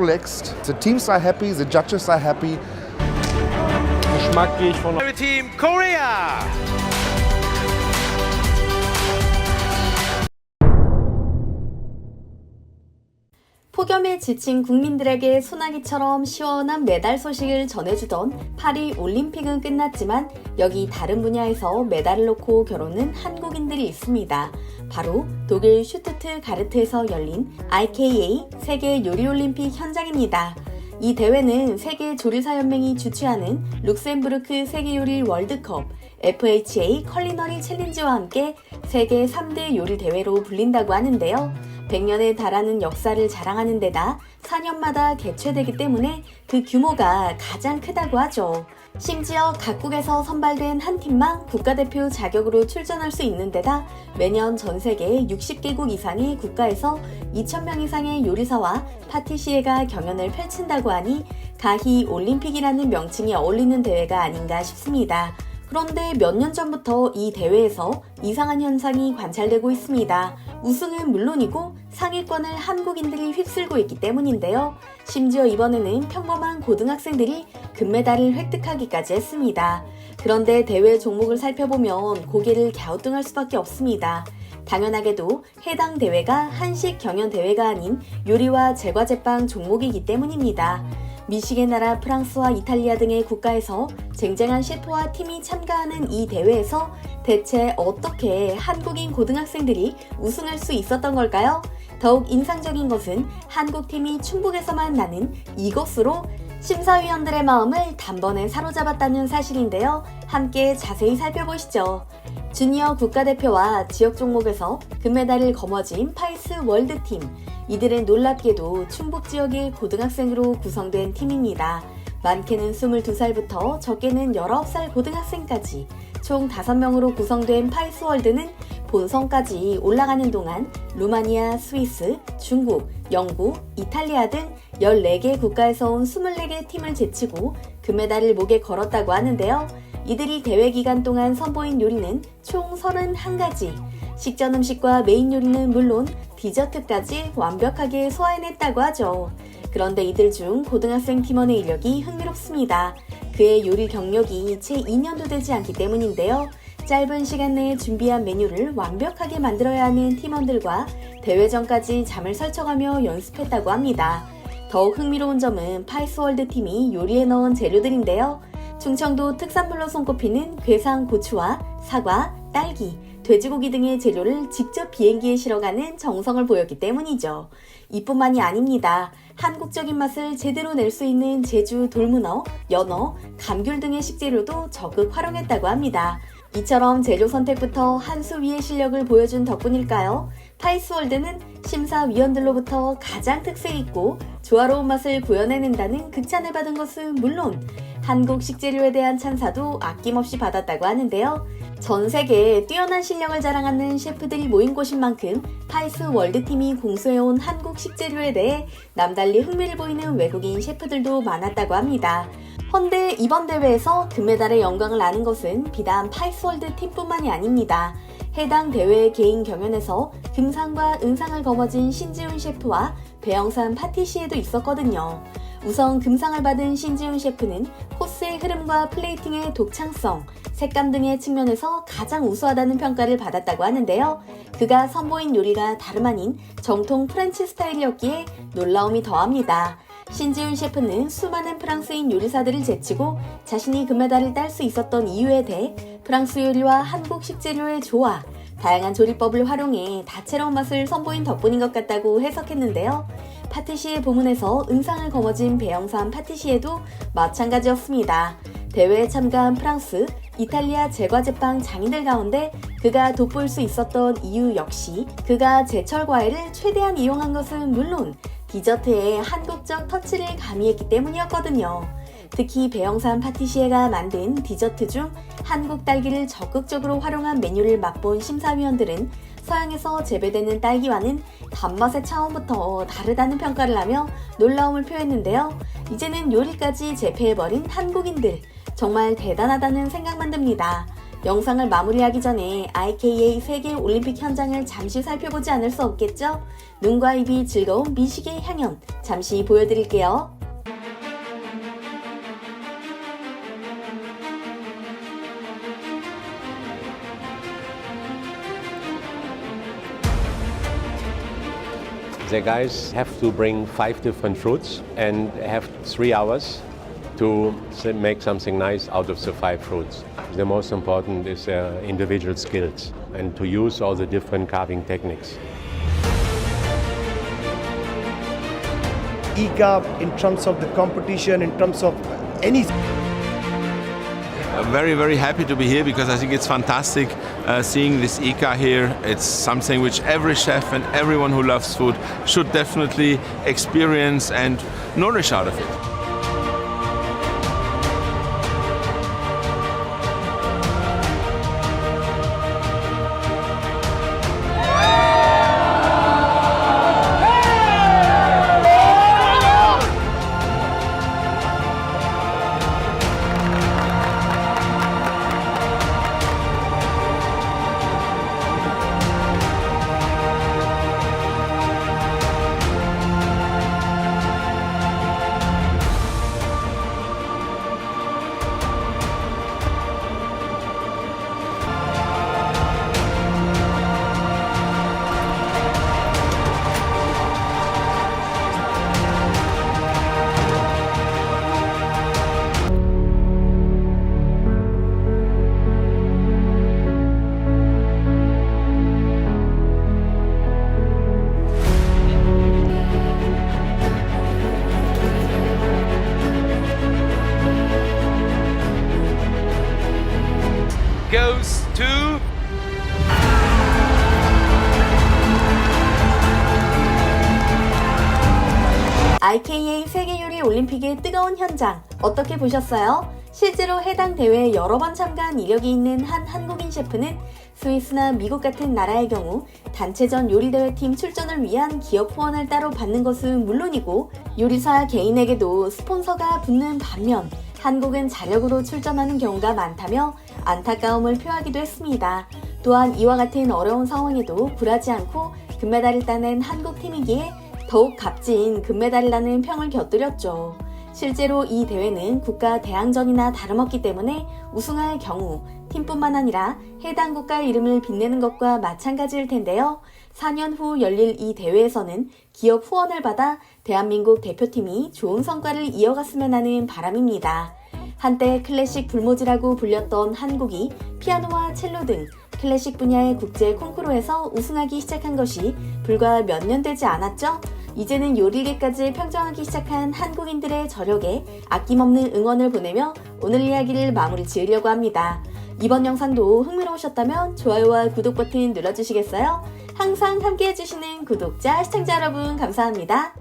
Relaxed. The teams are happy, the judges are happy. Geschmack gehe ich von Team Korea. 폭염에 지친 국민들에게 소나기처럼 시원한 메달 소식을 전해주던 파리 올림픽은 끝났지만 여기 다른 분야에서 메달을 놓고 겨루는 한국인들이 있습니다. 바로 독일 슈투트가르트에서 열린 IKA 세계 요리올림픽 현장입니다. 이 대회는 세계조리사연맹이 주최하는 룩셈부르크 세계요리 월드컵 FHA 컬리너리 챌린지와 함께 세계 3대 요리 대회로 불린다고 하는데요. 100년에 달하는 역사를 자랑하는 데다 4년마다 개최되기 때문에 그 규모가 가장 크다고 하죠. 심지어 각국에서 선발된 한 팀만 국가대표 자격으로 출전할 수 있는 데다 매년 전 세계 60개국 이상의 국가에서 2,000명 이상의 요리사와 파티시에가 경연을 펼친다고 하니 가히 올림픽이라는 명칭이 어울리는 대회가 아닌가 싶습니다. 그런데 몇 년 전부터 이 대회에서 이상한 현상이 관찰되고 있습니다. 우승은 물론이고 상위권을 한국인들이 휩쓸고 있기 때문인데요. 심지어 이번에는 평범한 고등학생들이 금메달을 획득하기까지 했습니다. 그런데 대회 종목을 살펴보면 고개를 갸우뚱할 수밖에 없습니다. 당연하게도 해당 대회가 한식 경연 대회가 아닌 요리와 제과제빵 종목이기 때문입니다. 미식의 나라 프랑스와 이탈리아 등의 국가에서 쟁쟁한 셰프와 팀이 참가하는 이 대회에서 대체 어떻게 한국인 고등학생들이 우승할 수 있었던 걸까요? 더욱 인상적인 것은 한국팀이 충북에서만 나는 이것으로 심사위원들의 마음을 단번에 사로잡았다는 사실인데요. 함께 자세히 살펴보시죠. 주니어 국가대표와 지역 종목에서 금메달을 거머쥔 파이스 월드팀. 이들은 놀랍게도 충북 지역의 고등학생으로 구성된 팀입니다. 많게는 22살부터 적게는 19살 고등학생까지 총 5명으로 구성된 파이스월드는 본선까지 올라가는 동안 루마니아, 스위스, 중국, 영국, 이탈리아 등 14개 국가에서 온 24개 팀을 제치고 금메달을 목에 걸었다고 하는데요. 이들이 대회 기간 동안 선보인 요리는 총 31가지. 식전 음식과 메인 요리는 물론 디저트까지 완벽하게 소화해냈다고 하죠. 그런데 이들 중 고등학생 팀원의 이력이 흥미롭습니다. 그의 요리 경력이 채 2년도 되지 않기 때문인데요. 짧은 시간 내에 준비한 메뉴를 완벽하게 만들어야 하는 팀원들과 대회 전까지 잠을 설쳐가며 연습했다고 합니다. 더욱 흥미로운 점은 파이스월드 팀이 요리에 넣은 재료들인데요. 충청도 특산물로 손꼽히는 괴상 고추와 사과, 딸기, 돼지고기 등의 재료를 직접 비행기에 실어가는 정성을 보였기 때문이죠. 이뿐만이 아닙니다. 한국적인 맛을 제대로 낼 수 있는 제주 돌문어, 연어, 감귤 등의 식재료도 적극 활용했다고 합니다. 이처럼 재료 선택부터 한 수 위의 실력을 보여준 덕분일까요? 파이스월드는 심사위원들로부터 가장 특색 있고 조화로운 맛을 구현해낸다는 극찬을 받은 것은 물론 한국 식재료에 대한 찬사도 아낌없이 받았다고 하는데요. 전 세계에 뛰어난 실력을 자랑하는 셰프들이 모인 곳인 만큼 파이스 월드팀이 공수해온 한국 식재료에 대해 남달리 흥미를 보이는 외국인 셰프들도 많았다고 합니다. 헌데 이번 대회에서 금메달의 영광을 아는 것은 비단 파이스월드 팀뿐만이 아닙니다. 해당 대회의 개인 경연에서 금상과 은상을 거머쥔 신지훈 셰프와 배영산 파티시에도 있었거든요. 우선 금상을 받은 신지훈 셰프는 코스의 흐름과 플레이팅의 독창성, 색감 등의 측면에서 가장 우수하다는 평가를 받았다고 하는데요. 그가 선보인 요리가 다름 아닌 정통 프렌치 스타일이었기에 놀라움이 더합니다. 신지훈 셰프는 수많은 프랑스인 요리사들을 제치고 자신이 금메달을 딸 수 있었던 이유에 대해 프랑스 요리와 한국 식재료의 조화, 다양한 조리법을 활용해 다채로운 맛을 선보인 덕분인 것 같다고 해석했는데요. 파티시에 부문에서 은상을 거머쥔 배영산 파티시에도 마찬가지였습니다. 대회에 참가한 프랑스, 이탈리아 제과제빵 장인들 가운데 그가 돋보일 수 있었던 이유 역시 그가 제철 과일을 최대한 이용한 것은 물론 디저트에 한국적 터치를 가미했기 때문이었거든요. 특히 배영산 파티시에가 만든 디저트 중 한국 딸기를 적극적으로 활용한 메뉴를 맛본 심사위원들은 서양에서 재배되는 딸기와는 단맛의 차원부터 다르다는 평가를 하며 놀라움을 표했는데요. 이제는 요리까지 재패해버린 한국인들, 정말 대단하다는 생각만 듭니다. 영상을 마무리하기 전에 IKA 세계 올림픽 현장을 잠시 살펴보지 않을 수 없겠죠? 눈과 입이 즐거운 미식의 향연, 잠시 보여드릴게요. The guys have to bring 5 different fruits and have 3 hours to make something nice out of the 5 fruits. The most important is their individual skills and to use all the different carving techniques. eager in terms of the competition, in terms of any. I'm very, very happy to be here because I think it's fantastic seeing this ICA here. It's something which every chef and everyone who loves food should definitely experience and nourish out of it. Goes to IKA 세계요리 올림픽의 뜨거운 현장 어떻게 보셨어요? 실제로 해당 대회에 여러 번 참가한 이력이 있는 한 한국인 셰프는 스위스나 미국 같은 나라의 경우 단체전 요리대회팀 출전을 위한 기업 후원을 따로 받는 것은 물론이고 요리사 개인에게도 스폰서가 붙는 반면 한국은 자력으로 출전하는 경우가 많다며 안타까움을 표하기도 했습니다. 또한 이와 같은 어려운 상황에도 굴하지 않고 금메달을 따낸 한국팀이기에 더욱 값진 금메달이라는 평을 곁들였죠. 실제로 이 대회는 국가 대항전이나 다름없기 때문에 우승할 경우 팀뿐만 아니라 해당 국가의 이름을 빛내는 것과 마찬가지일 텐데요. 4년 후 열릴 이 대회에서는 기업 후원을 받아 대한민국 대표팀이 좋은 성과를 이어갔으면 하는 바람입니다. 한때 클래식 불모지라고 불렸던 한국이 피아노와 첼로 등 클래식 분야의 국제 콩쿠르에서 우승하기 시작한 것이 불과 몇 년 되지 않았죠? 이제는 요리계까지 평정하기 시작한 한국인들의 저력에 아낌없는 응원을 보내며 오늘 이야기를 마무리 지으려고 합니다. 이번 영상도 흥미로우셨다면 좋아요와 구독 버튼 눌러주시겠어요? 항상 함께 해주시는 구독자, 시청자 여러분 감사합니다.